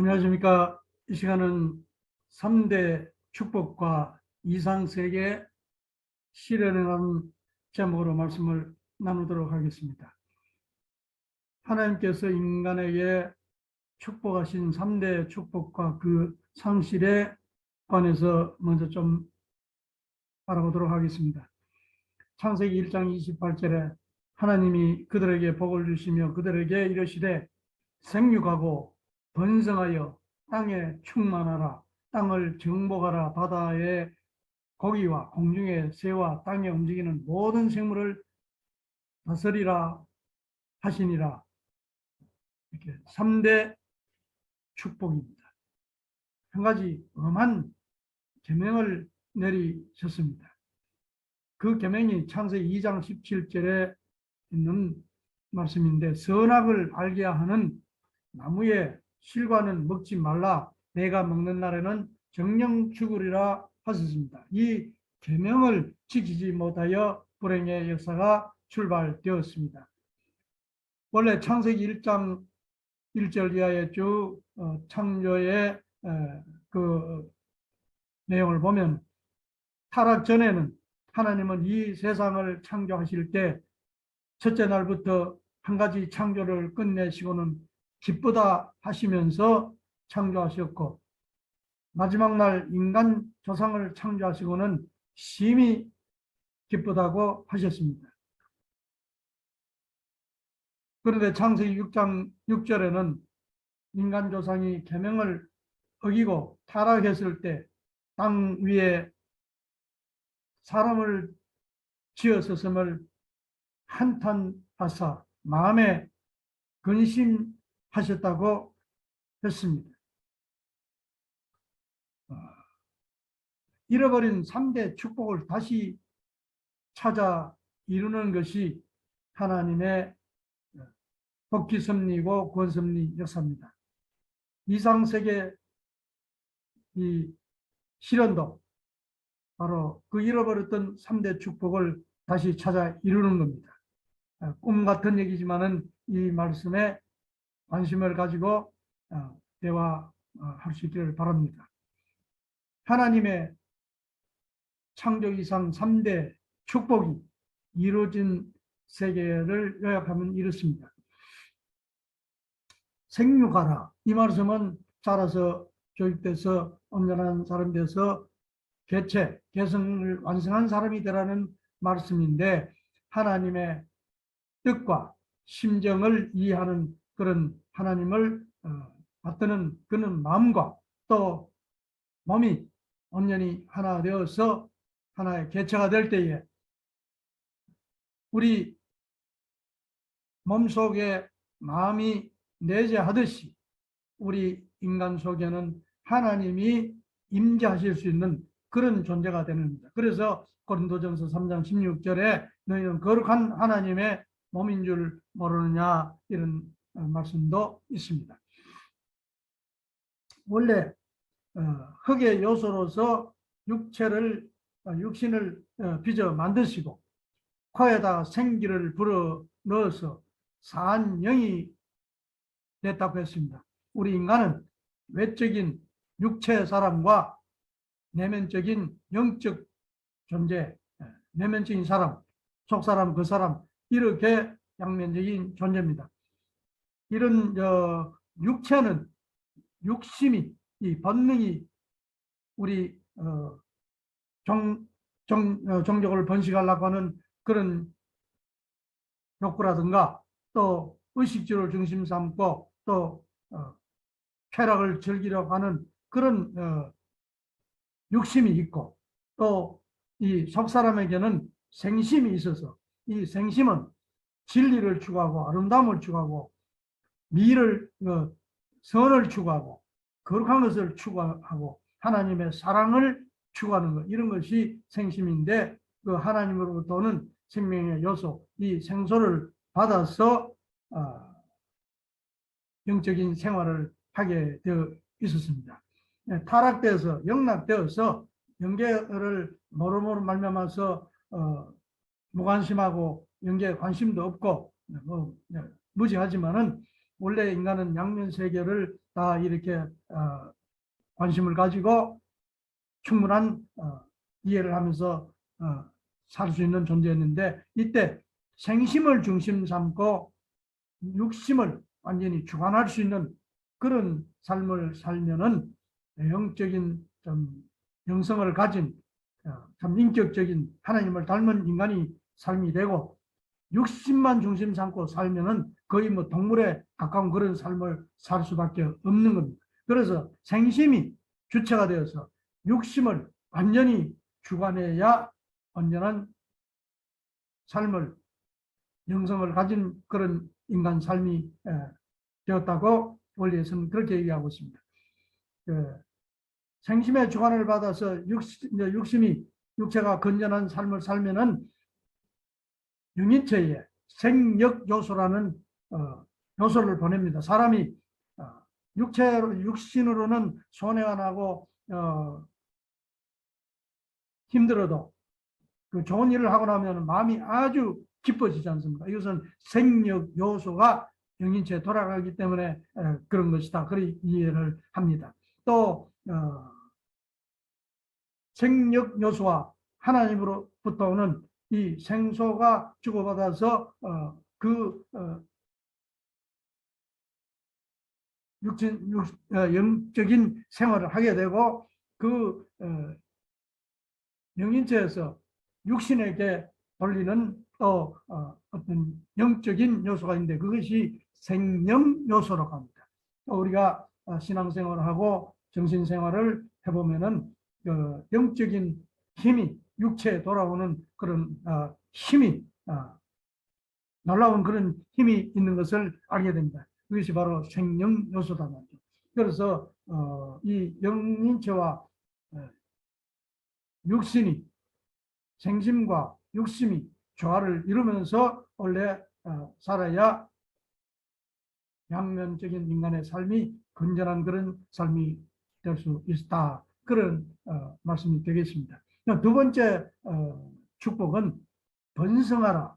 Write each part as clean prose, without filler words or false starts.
안녕하십니까. 이 시간은 3대 축복과 이상세계 실현이라는 제목으로 말씀을 나누도록 하겠습니다. 하나님께서 인간에게 축복하신 3대 축복과 그 상실에 관해서 먼저 좀 알아보도록 하겠습니다. 창세기 1장 28절에 하나님이 그들에게 복을 주시며 그들에게 이르시되 생육하고 번성하여 땅에 충만하라. 땅을 정복하라. 바다의 고기와 공중의 새와 땅에 움직이는 모든 생물을 다스리라 하시니라. 이렇게 3대 축복입니다. 한 가지 엄한 계명을 내리셨습니다. 그 계명이 창세기 2장 17절에 있는 말씀인데, 선악을 알게 하는 나무의 실과는 먹지 말라. 내가 먹는 날에는 정령 죽으리라 하셨습니다. 이 계명을 지키지 못하여 불행의 역사가 출발되었습니다. 원래 창세기 1장 1절 이하의 쭉 창조의 그 내용을 보면, 타락 전에는 하나님은 이 세상을 창조하실 때 첫째 날부터 한 가지 창조를 끝내시고는 기쁘다 하시면서 창조하셨고, 마지막 날 인간 조상을 창조하시고는 심히 기쁘다고 하셨습니다. 그런데 창세기 6장 6절에는 인간 조상이 계명을 어기고 타락했을 때 땅 위에 사람을 지었었음을 한탄하사 마음에 근심하셨다고 했습니다. 잃어버린 3대 축복을 다시 찾아 이루는 것이 하나님의 복귀 섭리고 구원 섭리 역사입니다. 이상세계 이 실현도 바로 그 잃어버렸던 3대 축복을 다시 찾아 이루는 겁니다. 꿈 같은 얘기지만은 이 말씀에 관심을 가지고 대화할 수 있기를 바랍니다. 하나님의 창조 이상 3대 축복이 이루어진 세계를 요약하면 이렇습니다. 생육하라. 이 말씀은 자라서 교육돼서 온전한 사람이 돼서 개성을 완성한 사람이 되라는 말씀인데, 하나님의 뜻과 심정을 이해하는 그런 하나님을 받드는 그런 마음과 또 몸이 온전히 하나 되어서 하나의 개체가 될 때에 우리 몸속에 마음이 내재하듯이 우리 인간 속에는 하나님이 임재하실 수 있는 그런 존재가 되는 겁니다. 그래서 고린도전서 3장 16절에 너희는 거룩한 하나님의 몸인 줄 모르느냐, 이런 말씀도 있습니다. 원래 흙의 요소로서 육신을 빚어 만드시고 코에다가 생기를 불어 넣어서 사한 영이 됐다고 했습니다. 우리 인간은 외적인 육체 사람과 내면적인 영적 존재, 내면적인 사람, 속사람, 그 사람, 이렇게 양면적인 존재입니다. 이런 육체는 육심이, 이 본능이 우리 종족을 번식하려고 하는 그런 욕구라든가 또 의식주를 중심 삼고 또 쾌락을 즐기려고 하는 그런 욕심이 있고, 또 이 속사람에게는 생심이 있어서 이 생심은 진리를 추구하고 아름다움을 추구하고 미를 선을 추구하고 거룩한 것을 추구하고 하나님의 사랑을 추구하는 것, 이런 것이 생심인데, 그 하나님으로부터는 생명의 요소, 이 생소를 받아서 영적인 생활을 하게 되어 있었습니다. 타락되어서 영락되어서 영계를 모르모르 말미암아서 무관심하고 영계에 관심도 없고 무지하지만은 원래 인간은 양면 세계를 다 이렇게 관심을 가지고 충분한 이해를 하면서 살 수 있는 존재였는데, 이때 생심을 중심 삼고 육심을 완전히 주관할 수 있는 그런 삶을 살면은 영적인 좀 영성을 가진 참 인격적인 하나님을 닮은 인간이 삶이 되고, 육신만 중심 삼고 살면은 거의 뭐 동물에 가까운 그런 삶을 살 수밖에 없는 겁니다. 그래서 생심이 주체가 되어서 육심을 완전히 주관해야 온전한 삶을, 영성을 가진 그런 인간 삶이 되었다고 원리에서는 그렇게 얘기하고 있습니다. 생심의 주관을 받아서 육심이, 육체가 건전한 삶을 살면은 영인체에 생력 요소라는 요소를 보냅니다. 사람이 육신으로는 손해가 나고 힘들어도 그 좋은 일을 하고 나면 마음이 아주 기뻐지지 않습니까? 이것은 생력 요소가 영인체에 돌아가기 때문에 그런 것이다. 그렇게 이해를 합니다. 또 생력 요소와 하나님으로부터 오는 이 생소가 주고받아서 영적인 생활을 하게 되고, 그 영인체에서 육신에게 돌리는 또 어떤 영적인 요소가 있는데, 그것이 생명 요소라고 합니다. 우리가 신앙생활을 하고 정신생활을 해보면은 영적인 힘이 육체에 돌아오는 그런 힘이 놀라운 그런 힘이 있는 것을 알게 됩니다. 그것이 바로 생명 요소다 말이죠. 그래서 이 영인체와 육신이, 생심과 육심이 조화를 이루면서 원래 살아야 양면적인 인간의 삶이 건전한 그런 삶이 될 수 있다. 그런 말씀이 되겠습니다. 두 번째 축복은 번성하라.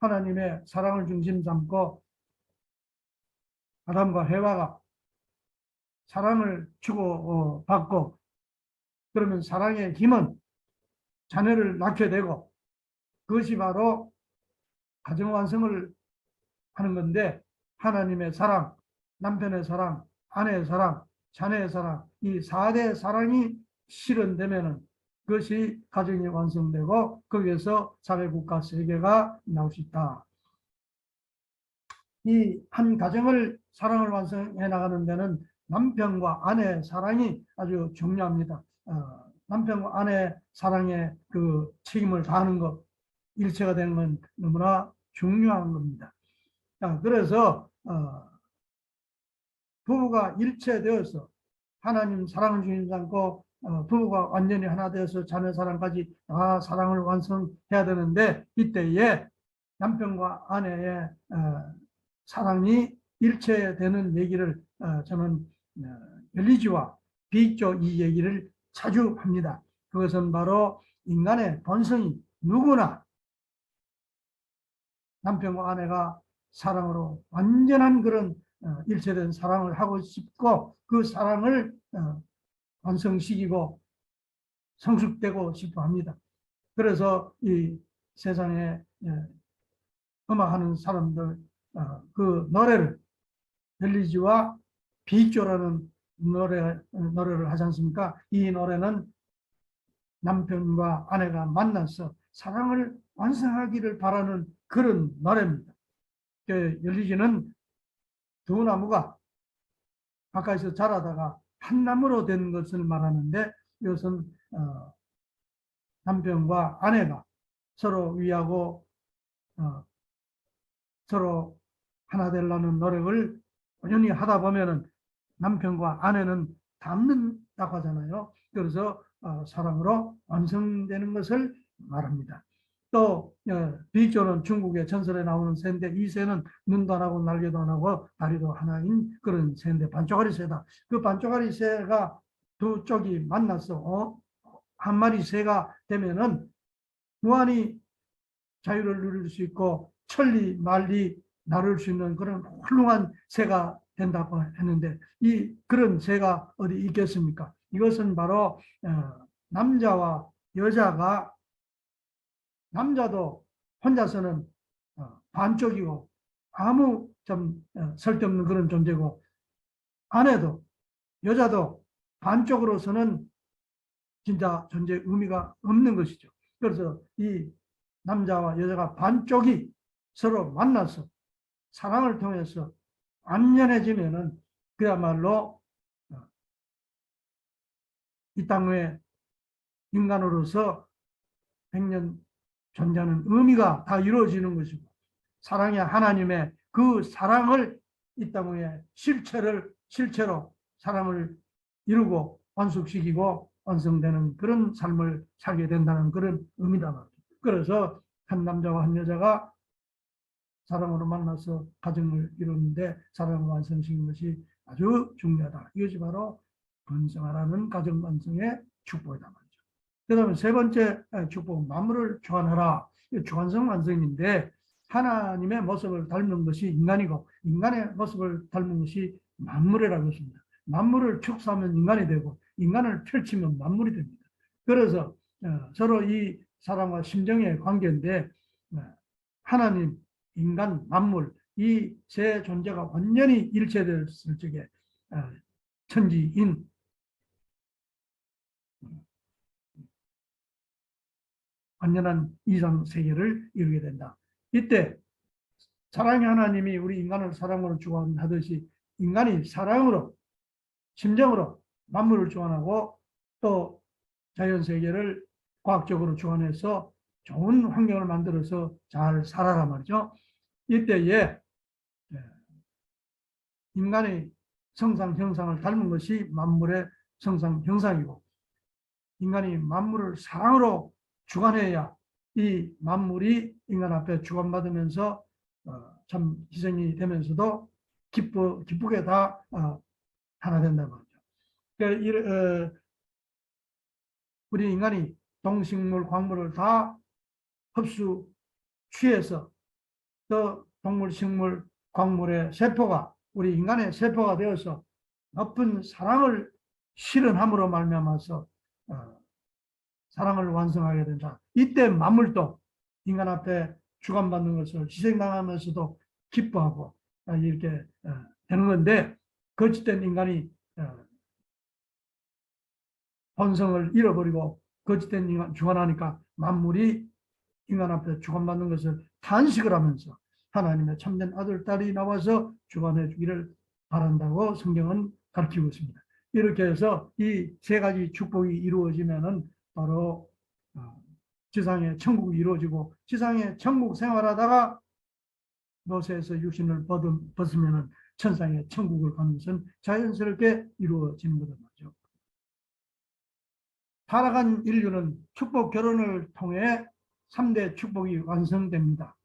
하나님의 사랑을 중심 삼고 아담과 해와가 사랑을 주고받고, 그러면 사랑의 힘은 자녀를 낳게 되고, 그것이 바로 가정 완성을 하는 건데, 하나님의 사랑, 남편의 사랑, 아내의 사랑, 자녀의 사랑, 이 4대 사랑이 실현되면은 그것이 가정이 완성되고, 거기에서 사회국가 세계가 나올 수 있다. 이 한 가정을 사랑을 완성해 나가는 데는 남편과 아내의 사랑이 아주 중요합니다. 남편과 아내의 사랑에 그 책임을 다하는 것, 일체가 되는 건 너무나 중요한 겁니다. 그래서 부부가 일체되어서 하나님 사랑을 주인 삼고 부부가 완전히 하나 되어서 자녀 사랑까지 다 사랑을 완성해야 되는데, 이때에 남편과 아내의 사랑이 일체되는 얘기를 저는 엘리지와 비쪽 이 얘기를 자주 합니다. 그것은 바로 인간의 본성이 누구나 남편과 아내가 사랑으로 완전한 그런 일체된 사랑을 하고 싶고, 그 사랑을 완성시키고 성숙되고 싶어 합니다. 그래서 이 세상에 음악하는 사람들 그 노래를, 벨리지와 비조라는 노래를 하지 않습니까? 이 노래는 남편과 아내가 만나서 사랑을 완성하기를 바라는 그런 노래입니다. 열리지는 두 나무가 가까이서 자라다가 한 나무로 된 것을 말하는데, 이것은 남편과 아내가 서로 위하고 서로 하나 되려는 노력을 꾸준히 하다 보면은 남편과 아내는 닮는다고 하잖아요. 그래서 사랑으로 완성되는 것을 말합니다. 또 비조는 중국의 전설에 나오는 새인데, 이 새는 눈도 안 하고 날개도 안 하고 다리도 하나인 그런 새인데 반쪽짜리 새다. 그 반쪽짜리 새가 두 쪽이 만나서 한 마리 새가 되면은 무한히 자유를 누릴 수 있고 천리 만리 나를 수 있는 그런 훌륭한 새가 된다고 했는데 그런 새가 어디 있겠습니까? 이것은 바로 남자와 여자가 남자도 혼자서는 반쪽이고 아무 좀 쓸데없는 그런 존재고 아내도 여자도 반쪽으로서는 진짜 존재 의미가 없는 것이죠. 그래서 이 남자와 여자가 반쪽이 서로 만나서 사랑을 통해서 안전해지면은 그야말로 이 땅에 인간으로서 100년 존재하는 의미가 다 이루어지는 것이고 사랑의 하나님의 그 사랑을 이 땅에 실체로 사랑을 이루고 완숙시키고 완성되는 그런 삶을 살게 된다는 그런 의미다 말이죠. 그래서 한 남자와 한 여자가 사랑으로 만나서 가정을 이루는데 사랑을 완성시키는 것이 아주 중요하다. 이것이 바로 번성하라는 가정 완성의 축복이다 말이죠. 그 다음에 세 번째 축복은 만물을 주관하라. 주관성 완성인데 하나님의 모습을 닮은 것이 인간이고 인간의 모습을 닮은 것이 만물이라고 했습니다. 만물을 축소하면 인간이 되고 인간을 펼치면 만물이 됩니다. 그래서 서로 이 사람과 심정의 관계인데 하나님, 인간, 만물 이 세 존재가 완전히 일체됐을 적에 천지인 완전한 이상 세계를 이루게 된다. 이때 사랑의 하나님이 우리 인간을 사랑으로 주관하듯이 인간이 사랑으로 심정으로 만물을 주관하고 또 자연세계를 과학적으로 주관해서 좋은 환경을 만들어서 잘 살아라 말이죠. 이때에 인간의 성상 형상을 닮은 것이 만물의 성상 형상이고 인간이 만물을 사랑으로 주관해야 이 만물이 인간 앞에 주관받으면서 참 희생이 되면서도 기쁘게 다 하나 된다는 거죠. 그러니까 우리 인간이 동식물, 광물을 다 흡수, 취해서 또 동물, 식물, 광물의 세포가 우리 인간의 세포가 되어서 높은 사랑을 실현함으로 말미암아서 사랑을 완성하게 된다. 이때 만물도 인간 앞에 주관받는 것을 희생당하면서도 기뻐하고 이렇게 되는 건데 거짓된 인간이 본성을 잃어버리고 거짓된 인간 주관하니까 만물이 인간 앞에 주관받는 것을 탄식을 하면서 하나님의 참된 아들, 딸이 나와서 주관해 주기를 바란다고 성경은 가르치고 있습니다. 이렇게 해서 이 세 가지 축복이 이루어지면은 바로 지상의 천국이 이루어지고 지상의 천국 생활하다가 노새에서 육신을 벗으면은 천상의 천국을 가는 것은 자연스럽게 이루어지는 거다 말이죠. 타락한 인류는 축복 결혼을 통해 3대 축복이 완성됩니다.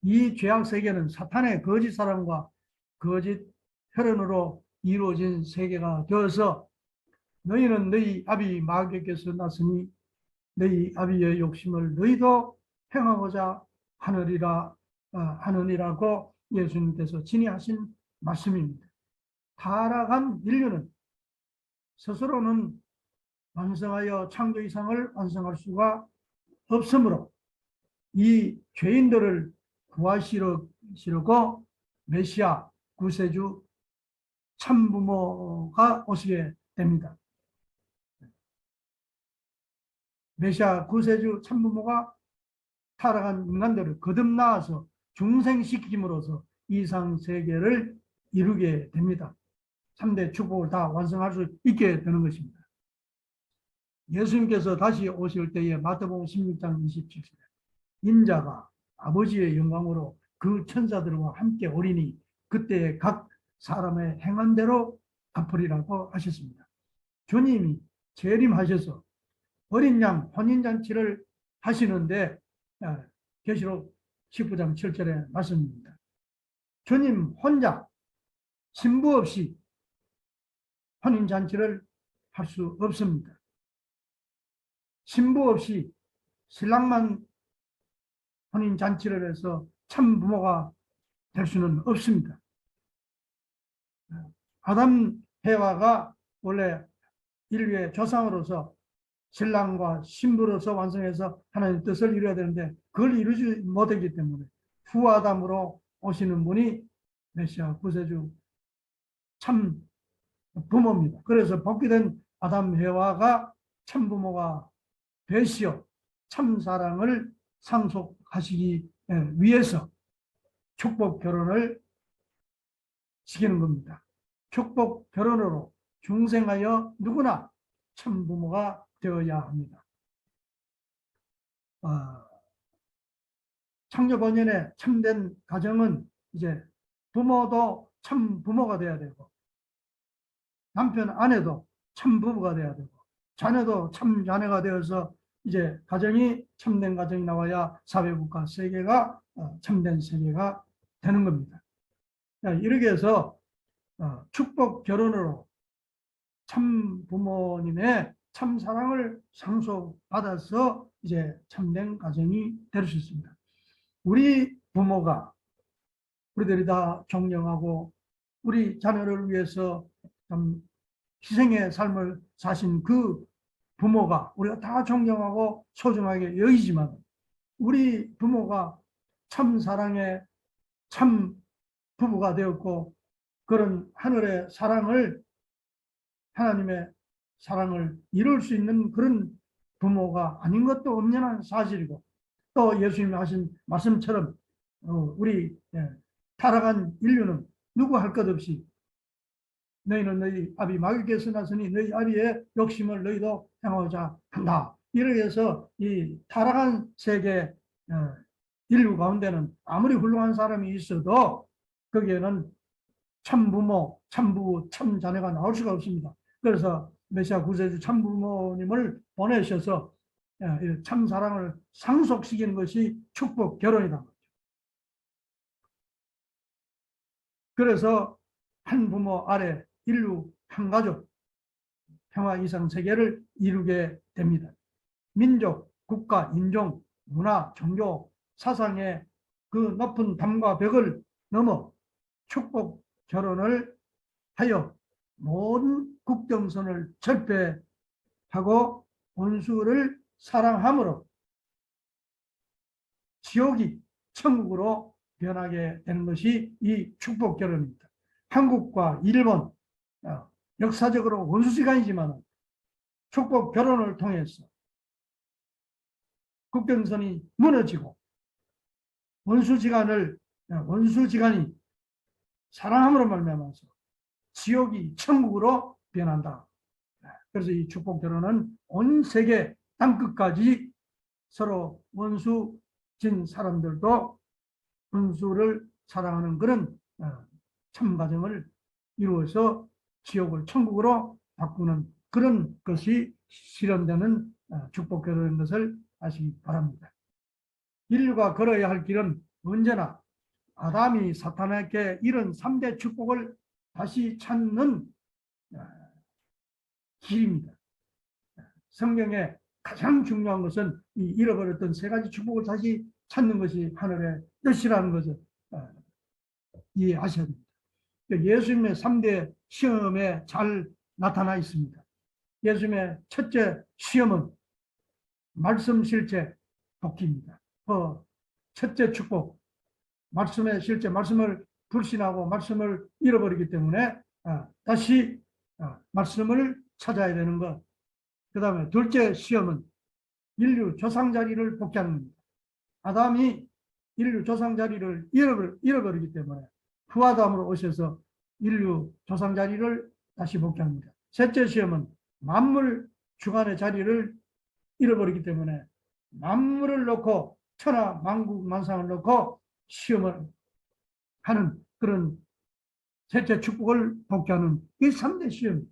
이 죄악 세계는 사탄의 거짓 사랑과 거짓 혈연으로 이루어진 세계가 되어서 너희는 너희 아비 마귀에게서 났으니 너희 아비의 욕심을 너희도 행하고자 하느니라고 예수님께서 진의하신 말씀입니다. 타락한 인류는 스스로는 완성하여 창조 이상을 완성할 수가 없으므로 이 죄인들을 구하시려고 메시아 구세주 참부모가 오시게 됩니다. 메시아 구세주 참부모가 타락한 인간들을 거듭나와서 중생시킴으로써 이상 세계를 이루게 됩니다. 3대 축복을 다 완성할 수 있게 되는 것입니다. 예수님께서 다시 오실 때에 마태복음 16장 27절 인자가 아버지의 영광으로 그 천사들과 함께 오리니 그때에 각 사람의 행한 대로 갚으리라고 하셨습니다. 주님이 재림하셔서 어린 양 혼인잔치를 하시는데 계시록 19장 7절의 말씀입니다. 주님 혼자 신부 없이 혼인잔치를 할 수 없습니다. 신부 없이 신랑만 혼인잔치를 해서 참부모가 될 수는 없습니다. 아담 해와가 원래 인류의 조상으로서 신랑과 신부로서 완성해서 하나님의 뜻을 이루어야 되는데 그걸 이루지 못했기 때문에 후아담으로 오시는 분이 메시아 구세주 참 부모입니다. 그래서 복귀된 아담 해와가 참 부모가 되시어 참 사랑을 상속하시기 위해서 축복 결혼을 시키는 겁니다. 축복 결혼으로 중생하여 누구나 참 부모가 되어야 합니다. 창조 번연의 참된 가정은 이제 부모도 참 부모가 돼야 되고 남편 아내도 참 부부가 돼야 되고 자녀도 참 자녀가 되어서 이제 가정이 참된 가정이 나와야 사회국가 세계가 참된 세계가 되는 겁니다. 이렇게 해서 축복 결혼으로 참 부모님의 참 사랑을 상속받아서 이제 참된 가정이 될 수 있습니다. 우리 부모가 우리들이 다 존경하고 우리 자녀를 위해서 참 희생의 삶을 사신 그 부모가 우리가 다 존경하고 소중하게 여기지만 우리 부모가 참 사랑의 참 부부가 되었고 그런 하늘의 사랑을 하나님의 사랑을 이룰 수 있는 그런 부모가 아닌 것도 엄연한 사실이고 또 예수님이 하신 말씀처럼 우리 타락한 인류는 누구 할 것 없이 너희는 너희 아비 마귀께서 났으니 너희 아비의 욕심을 너희도 행하고자 한다. 이렇게 해서 이 타락한 세계 인류 가운데는 아무리 훌륭한 사람이 있어도 거기에는 참부모, 참부부, 참자녀가 나올 수가 없습니다. 그래서 메시아 구세주 참부모님을 보내셔서 참사랑을 상속시키는 것이 축복 결혼이다. 그래서 한 부모 아래 인류 한 가족 평화 이상 세계를 이루게 됩니다. 민족, 국가, 인종, 문화, 종교, 사상의 그 높은 담과 벽을 넘어 축복 결혼을 하여 모든 국경선을 철폐하고 원수를 사랑함으로 지옥이 천국으로 변하게 되는 것이 이 축복 결혼입니다. 한국과 일본 역사적으로 원수지간이지만 축복 결혼을 통해서 국경선이 무너지고 원수지간이 사랑함으로 말미암아서 지옥이 천국으로 변한다. 그래서 이 축복 결혼은 온 세계 땅끝까지 서로 원수진 사람들도 원수를 사랑하는 그런 참가정을 이루어서 지옥을 천국으로 바꾸는 그런 것이 실현되는 축복 결혼인 것을 아시기 바랍니다. 인류가 걸어야 할 길은 언제나 아담이 사탄에게 이런 3대 축복을 다시 찾는 길입니다. 성경에 가장 중요한 것은 이 잃어버렸던 3가지 축복을 다시 찾는 것이 하늘의 뜻이라는 것을 이해하셔야 됩니다. 예수님의 3대 시험에 잘 나타나 있습니다. 예수님의 첫째 시험은 말씀 실제 복귀입니다. 첫째 축복, 말씀의 실제, 말씀을 불신하고 말씀을 잃어버리기 때문에 다시 말씀을 찾아야 되는 것. 그 다음에 둘째 시험은 인류 조상 자리를 복귀하는 겁니다. 아담이 인류 조상 자리를 잃어버리기 때문에 후아담으로 오셔서 인류 조상 자리를 다시 복귀합니다. 셋째 시험은 만물 주관의 자리를 잃어버리기 때문에 만물을 놓고 천하 만국 만상을 놓고 시험을 하는 그런 셋째 축복을 복귀하는 이 3대 시험.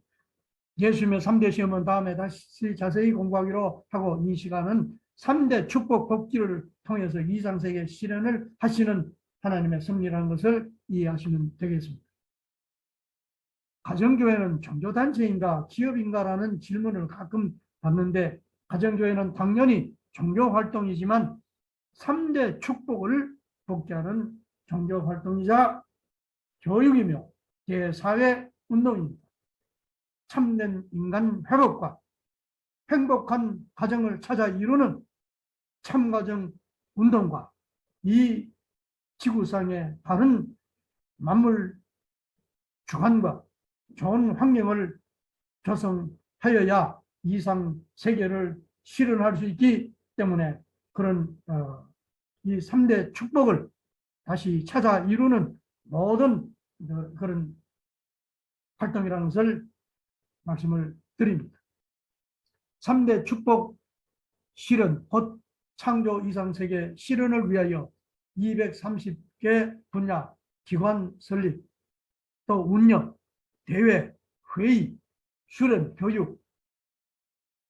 예수님의 3대 시험은 다음에 다시 자세히 공부하기로 하고 이 시간은 3대 축복 복귀를 통해서 이상세계 실현을 하시는 하나님의 섭리라는 것을 이해하시면 되겠습니다. 가정교회는 종교단체인가 기업인가라는 질문을 가끔 받는데 가정교회는 당연히 종교활동이지만 3대 축복을 복귀하는 종교활동이자 교육이며 대사회 운동입니다. 참된 인간 회복과 행복한 가정을 찾아 이루는 참가정 운동과 이 지구상의 바른 만물 주관과 좋은 환경을 조성하여야 이상 세계를 실현할 수 있기 때문에 그런 이 3대 축복을 다시 찾아 이루는 모든 그런 활동이라는 것을 말씀을 드립니다. 3대 축복 실현, 곧 창조 이상세계 실현을 위하여 230개 분야 기관 설립, 또 운영, 대회, 회의, 수련, 교육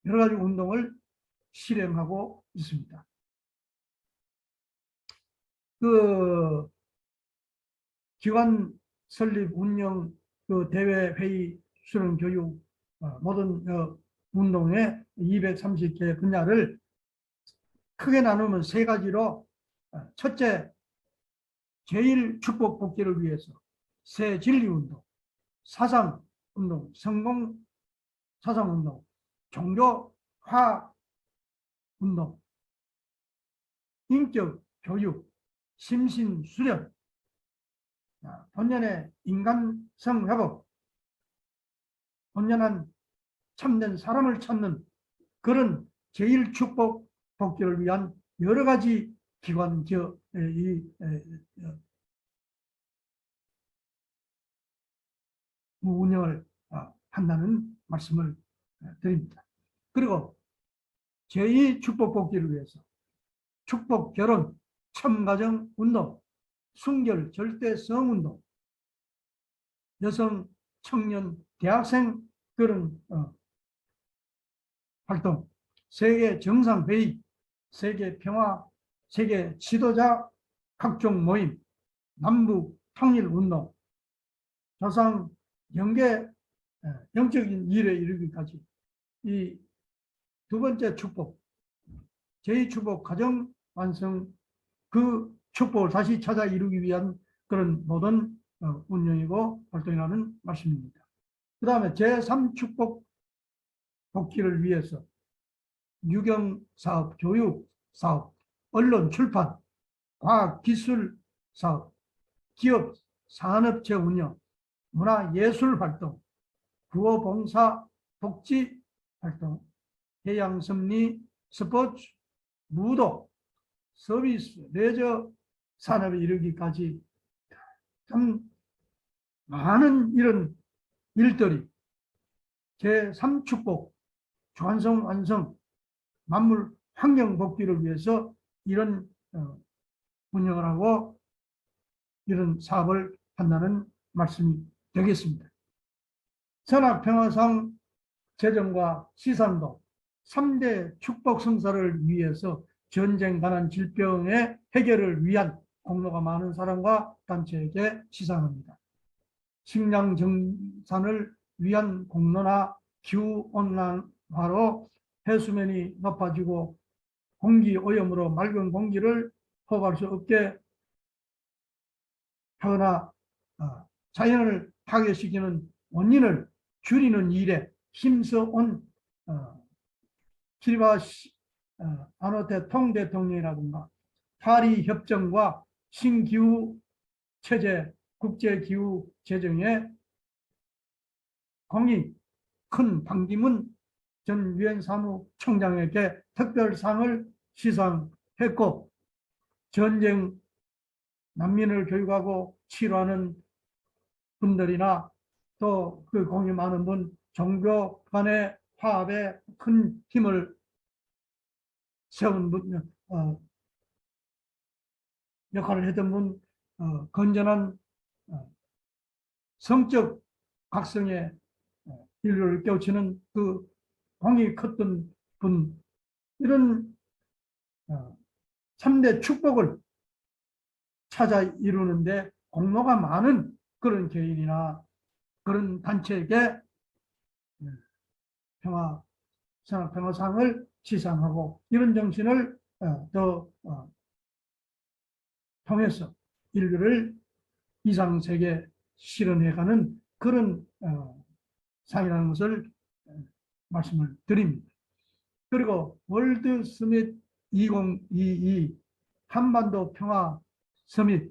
여러 가지 운동을 실행하고 있습니다. 그 기관 설립, 운영, 그 대회, 회의, 수련, 교육 모든 운동의 230개 분야를 크게 나누면 세 가지로 첫째, 제일 축복 복귀를 위해서 새 진리 운동, 사상 운동, 성공 사상 운동, 종교 화 운동, 인격 교육, 심신 수련, 본연의 인간성 회복, 온전한 참된 사람을 찾는 그런 제일 축복 복귀를 위한 여러 가지 기관 운영을 한다는 말씀을 드립니다. 그리고 제2 축복 복귀를 위해서 축복 결혼, 첨가정 운동, 순결 절대성 운동, 여성, 청년, 대학생 그런 활동, 세계 정상회의, 세계 평화, 세계 지도자 각종 모임, 남북 통일 운동, 조상 영계 영적인 일에 이르기까지 이 두 번째 축복, 제2축복 가정 완성 그 축복을 다시 찾아 이루기 위한 그런 모든 운영이고 활동이라는 말씀입니다. 그 다음에 제3축복 복귀를 위해서 유경사업, 교육사업, 언론, 출판, 과학기술사업, 기업, 산업체 운영, 문화예술활동, 구호봉사, 복지활동, 해양섭리, 스포츠, 무도, 서비스, 레저 산업에 이르기까지 참 많은 이런 일들이 제3축복, 완성, 완성, 만물 환경 복귀를 위해서 이런 운영을 하고 이런 사업을 한다는 말씀이 되겠습니다. 선악평화상 재정과 시상도 3대 축복 성사를 위해서 전쟁, 가난, 질병의 해결을 위한 공로가 많은 사람과 단체에게 시상합니다. 식량 정산을 위한 공로나 기후온난화로 해수면이 높아지고 공기 오염으로 맑은 공기를 호흡할 수 없게 하거나 자연을 파괴시키는 원인을 줄이는 일에 힘써온 키리바시 아노테 통대통령이라든가 파리협정과 신기후 체제, 국제기후 재정에 공이 큰 반기문 전 유엔 사무총장에게 특별상을 시상했고 전쟁 난민을 교육하고 치료하는 분들이나 또 그 공이 많은 분, 종교 간의 화합에 큰 힘을 세운 분, 역할을 했던 분, 건전한 성적 각성의 인류를 깨우치는 그 공이 컸던 분, 이런 3대 축복을 찾아 이루는데 공로가 많은 그런 개인이나 그런 단체에게 평화상을 시상하고 이런 정신을 더 통해서 인류를 이상세계 실현해가는 그런 상이라는 것을 말씀을 드립니다. 그리고 월드 서밋 2022 한반도 평화 서밋,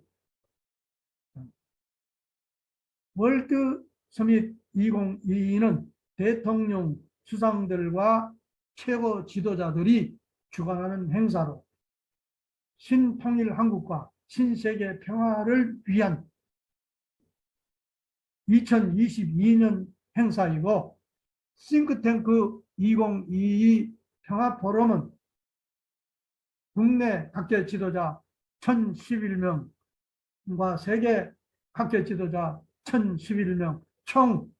월드 서밋 2022는 대통령 수상들과 최고 지도자들이 주관하는 행사로 신통일 한국과 신세계 평화를 위한 2022년 행사이고, 싱크탱크 2022 평화포럼은 국내 각계 지도자 1011명과 세계 각계 지도자 1011명 총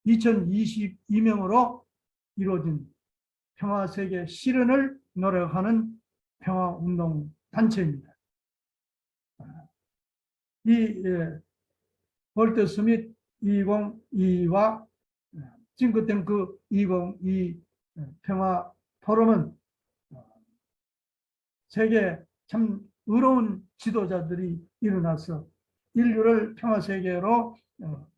2022명으로 이루어진 평화세계 실현을 노력하는 평화운동 단체입니다. 이 월드 서밋 2022와 싱크탱크 2022 평화 포럼은 세계 참 의로운 지도자들이 일어나서 인류를 평화세계로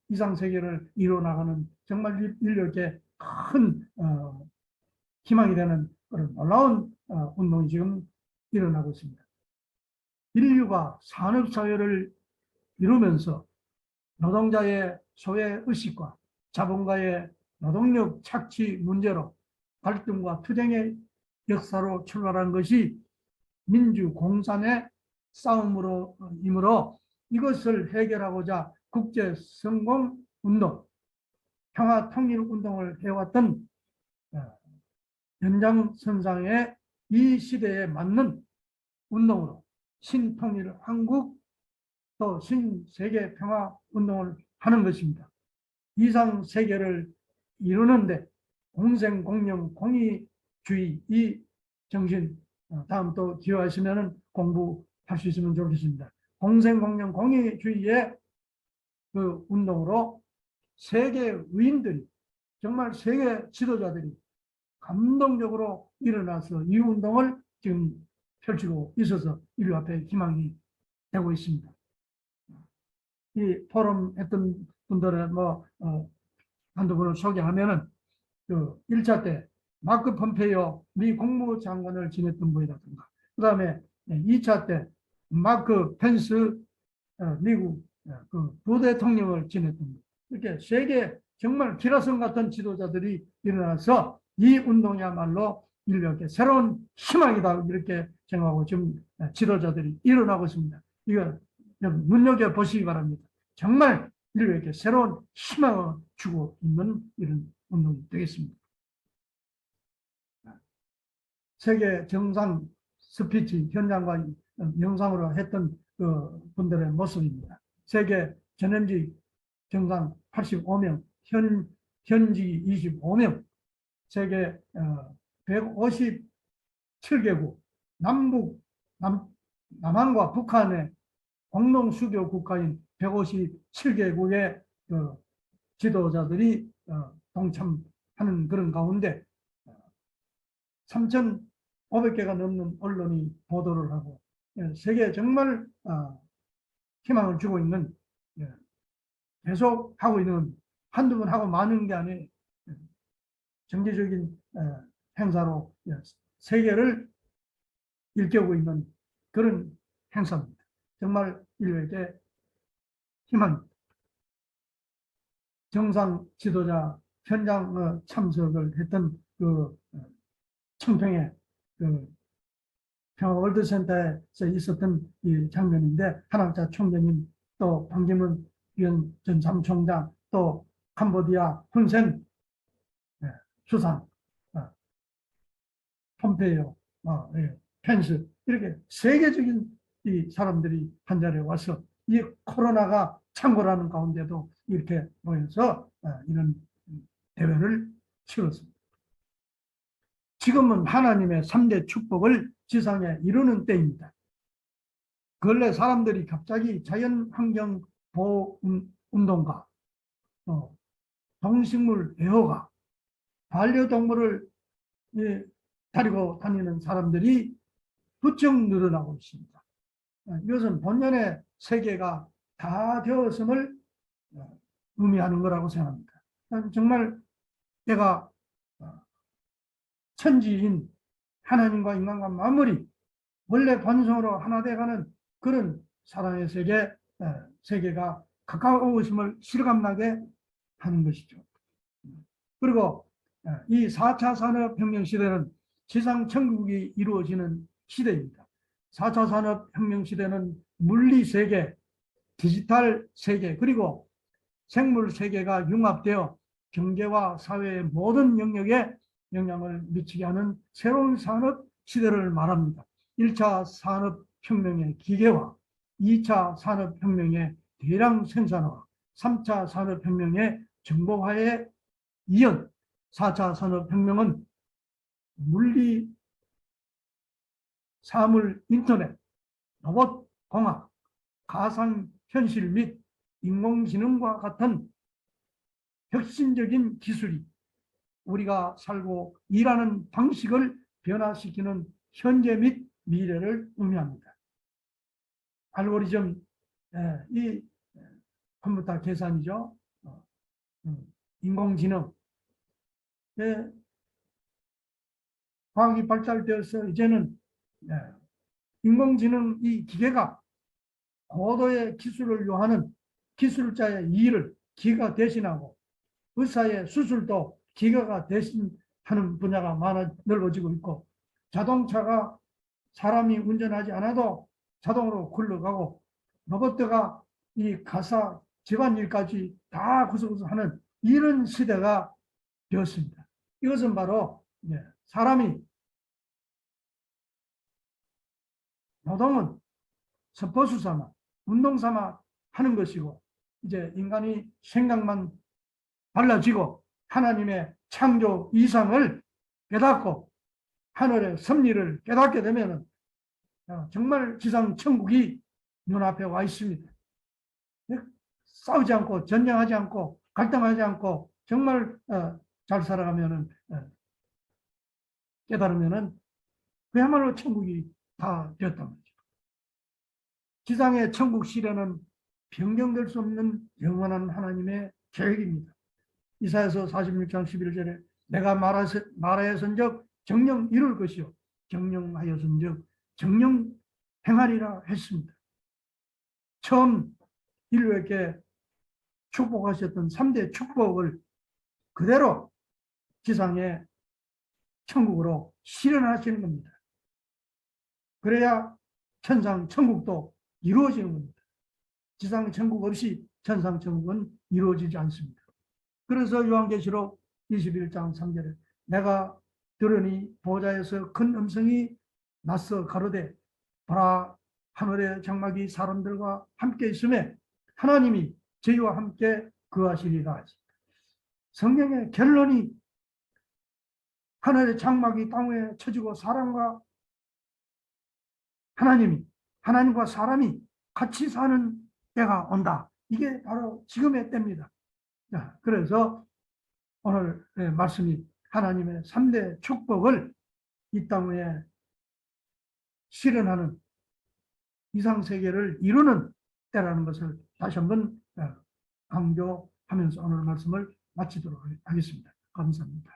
이상세계를 이루어나가는 정말 인류에게 큰 희망이 되는 그런 놀라운 운동이 지금 일어나고 있습니다. 인류가 산업사회를 이루면서 노동자의 소외의식과 자본가의 노동력 착취 문제로 갈등과 투쟁의 역사로 출발한 것이 민주공산의 싸움으로 이것을 해결하고자 국제성공운동, 평화통일운동을 해왔던 연장선상의 이 시대에 맞는 운동으로 신통일 한국 또 신세계 평화운동을 하는 것입니다. 이상세계를 이루는데 공생공령 공의주의 이 정신, 다음 또 기회하시면 공부할 수 있으면 좋겠습니다. 공생공령 공의주의의 그 운동으로 세계 의인들이, 정말 세계 지도자들이 감동적으로 일어나서 이 운동을 지금 펼치고 있어서 인류 앞에 희망이 되고 있습니다. 이 포럼 했던 분들의 한두 분을 소개하면은 그 1차 때 마크 폼페이오 미 국무장관을 지냈던 분이라든가, 그 다음에 2차 때 마크 펜스 미국 그 부대통령을 지냈던 분, 이렇게 세계 정말 기라성 같은 지도자들이 일어나서 이 운동이야말로 인류에게 새로운 희망이다 이렇게 생각하고 지금 지도자들이 일어나고 있습니다. 이거 눈여겨보시기 바랍니다. 정말 인류에게 새로운 희망을 주고 있는 이런 운동이 되겠습니다. 세계 정상 스피치 현장과 영상으로 했던 그 분들의 모습입니다. 세계 전현직 정상 85명, 현직 25명, 세계 157개국, 남한과 북한의 공동 수교 국가인 157개국의 그 지도자들이 동참하는 그런 가운데 3,500개가 넘는 언론이 보도를 하고 세계에 정말 희망을 주고 있는, 계속 하고 있는, 한두 번 하고 마는 게 아니에요. 정기적인 행사로 세계를 일깨우고 있는 그런 행사입니다. 정말 인류에게 희망입니다. 정상 지도자 현장 참석을 했던 그 청평의 그 평화월드센터에서 있었던 이 장면인데, 한학자 총재님, 또 반기문 위원 전 사무총장, 또 캄보디아 훈센 수상, 폼페이오, 펜스, 이렇게 세계적인 이 사람들이 한 자리에 와서 이 코로나가 창궐하는 가운데도 이렇게 모여서 이런 대회를 치렀습니다. 지금은 하나님의 3대 축복을 지상에 이루는 때입니다. 근래 사람들이 갑자기 자연환경 보호 운동가, 동식물 애호가, 반려동물을 데리고 다니는 사람들이 부쩍 늘어나고 있습니다. 이것은 본연의 세계가 다 되었음을 의미하는 거라고 생각합니다. 정말 내가 천지인 하나님과 인간과 만물이 원래 본성으로 하나 돼가는 그런 사랑의 세계가 가까우심을 실감나게 하는 것이죠. 그리고 이 4차 산업혁명 시대는 지상천국이 이루어지는 시대입니다. 4차 산업혁명 시대는 물리세계, 디지털 세계, 그리고 생물 세계가 융합되어 경제와 사회의 모든 영역에 영향을 미치게 하는 새로운 산업 시대를 말합니다. 1차 산업혁명의 기계화, 2차 산업혁명의 대량 생산화, 3차 산업혁명의 정보화에 이은 4차 산업혁명은 물리, 사물, 인터넷, 로봇, 공학, 가상현실 및 인공지능과 같은 혁신적인 기술이 우리가 살고 일하는 방식을 변화시키는 현재 및 미래를 의미합니다. 알고리즘, 이 컴퓨터 계산이죠. 인공지능, 과학이 발달되어서 이제는 인공지능 이 기계가 고도의 기술을 요하는 기술자의 일을 기계가 대신하고 의사의 수술도 기계가 대신하는 분야가 넓어지고 있고, 자동차가 사람이 운전하지 않아도 자동으로 굴러가고, 로봇가 이 가사 집안일까지 다 구석구석하는 이런 시대가 되었습니다. 이것은 바로 사람이 노동은 스포츠 삼아 운동 삼아 하는 것이고, 이제 인간이 생각만 달라지고 하나님의 창조 이상을 깨닫고 하늘의 섭리를 깨닫게 되면 정말 지상 천국이 눈앞에 와 있습니다. 싸우지 않고 전쟁하지 않고 갈등하지 않고 정말 잘 살아가면은 깨달으면은 그야말로 천국이 다 되었단 말이죠. 지상의 천국 시대는 변경될 수 없는 영원한 하나님의 계획입니다. 이사야서 46장 11절에 내가 말하였은즉 정령 이룰 것이요 정령하였은즉 정령 행하리라 했습니다. 처음 인류에게 축복하셨던 3대 축복을 그대로 지상의 천국으로 실현하시는 겁니다. 그래야 천상 천국도 이루어지는 겁니다. 지상 천국 없이 천상 천국은 이루어지지 않습니다. 그래서 요한계시록 21장 3절에 내가 들으니 보좌에서 큰 음성이 났어 가로되 보라 하늘의 장막이 사람들과 함께 있음에 하나님이 저희와 함께 거하시리라. 성경의 결론이 하늘의 장막이 땅 위에 쳐지고 하나님과 사람이 같이 사는 때가 온다. 이게 바로 지금의 때입니다. 자, 그래서 오늘 말씀이 하나님의 3대 축복을 이 땅 위에 실현하는 이상세계를 이루는 때라는 것을 다시 한번 강조하면서 오늘 말씀을 마치도록 하겠습니다. 감사합니다.